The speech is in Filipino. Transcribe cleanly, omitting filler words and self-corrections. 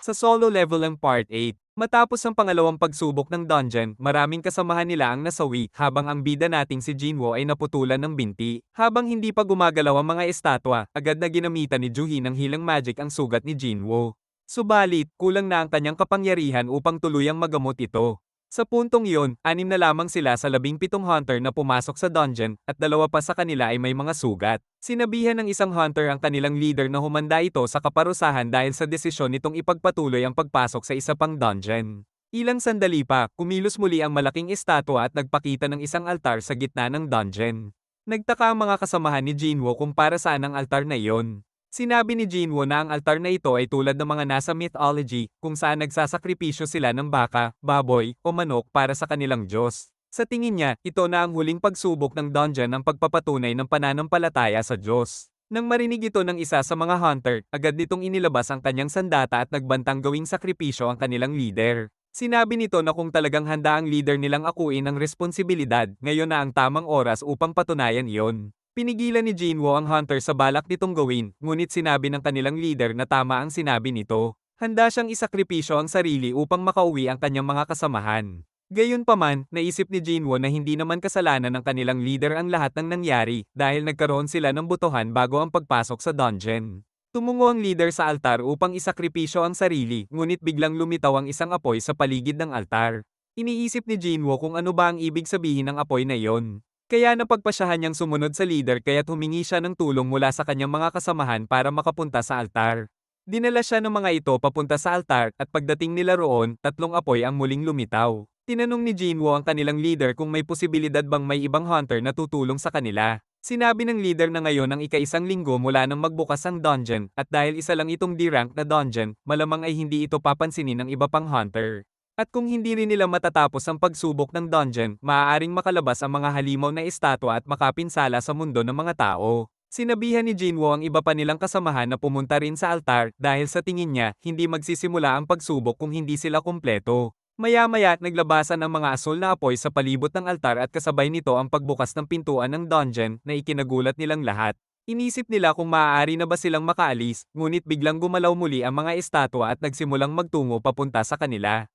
Sa solo level ang Part 8, matapos ang pangalawang pagsubok ng dungeon, maraming kasamahan nila ang nasawi, habang ang bida nating si Jinwo ay naputulan ng binti. Habang hindi pa gumagalaw ang mga estatwa, agad na ginamitan ni Juhi ng healing magic ang sugat ni Jinwo. Subalit, kulang na ang kanyang kapangyarihan upang tuluyang magamot ito. Sa puntong iyon, 6 na lamang sila sa 17 hunter na pumasok sa dungeon, at 2 pa sa kanila ay may mga sugat. Sinabihan ng isang hunter ang kanilang leader na humanda ito sa kaparusahan dahil sa desisyon nitong ipagpatuloy ang pagpasok sa isa pang dungeon. Ilang sandali pa, kumilos muli ang malaking estatwa at nagpakita ng isang altar sa gitna ng dungeon. Nagtaka ang mga kasamahan ni Jinwo kung para saan ang altar na iyon. Sinabi ni Jinwo na ang altar na ito ay tulad ng mga nasa mythology, kung saan nagsasakripisyo sila ng baka, baboy, o manok para sa kanilang Diyos. Sa tingin niya, ito na ang huling pagsubok ng dungeon ng pagpapatunay ng pananampalataya sa Diyos. Nang marinig ito ng isa sa mga hunter, agad nitong inilabas ang kanyang sandata at nagbantang gawing sakripisyo ang kanilang leader. Sinabi nito na kung talagang handa ang leader nilang akuin ang responsibilidad, ngayon na ang tamang oras upang patunayan iyon. Pinigilan ni Jinwo ang hunter sa balak nitong gawin, ngunit sinabi ng kanilang leader na tama ang sinabi nito. Handa siyang isakripisyo ang sarili upang makauwi ang kanyang mga kasamahan. Gayunpaman, naisip ni Jinwo na hindi naman kasalanan ng kanilang leader ang lahat ng nangyari, dahil nagkaroon sila ng botohan bago ang pagpasok sa dungeon. Tumungo ang leader sa altar upang isakripisyo ang sarili, ngunit biglang lumitaw ang isang apoy sa paligid ng altar. Iniisip ni Jinwo kung ano ba ang ibig sabihin ng apoy na iyon. Kaya napagpasyahan niyang sumunod sa leader kaya't humingi siya ng tulong mula sa kanyang mga kasamahan para makapunta sa altar. Dinala siya ng mga ito papunta sa altar at pagdating nila roon, 3 apoy ang muling lumitaw. Tinanong ni Jinwo ang kanilang leader kung may posibilidad bang may ibang hunter na tutulong sa kanila. Sinabi ng leader na ngayon ang ika-1 linggo mula nang magbukas ang dungeon, at dahil isa lang itong D-rank na dungeon, malamang ay hindi ito papansinin ng iba pang hunter. At kung hindi rin nila matatapos ang pagsubok ng dungeon, maaaring makalabas ang mga halimaw na estatwa at makapinsala sa mundo ng mga tao. Sinabihan ni Jinwo ang iba pa nilang kasamahan na pumunta rin sa altar dahil sa tingin niya, hindi magsisimula ang pagsubok kung hindi sila kumpleto. Maya-maya naglabasan ang mga asul na apoy sa palibot ng altar at kasabay nito ang pagbukas ng pintuan ng dungeon na ikinagulat nilang lahat. Inisip nila kung maaari na ba silang makaalis, ngunit biglang gumalaw muli ang mga estatwa at nagsimulang magtungo papunta sa kanila.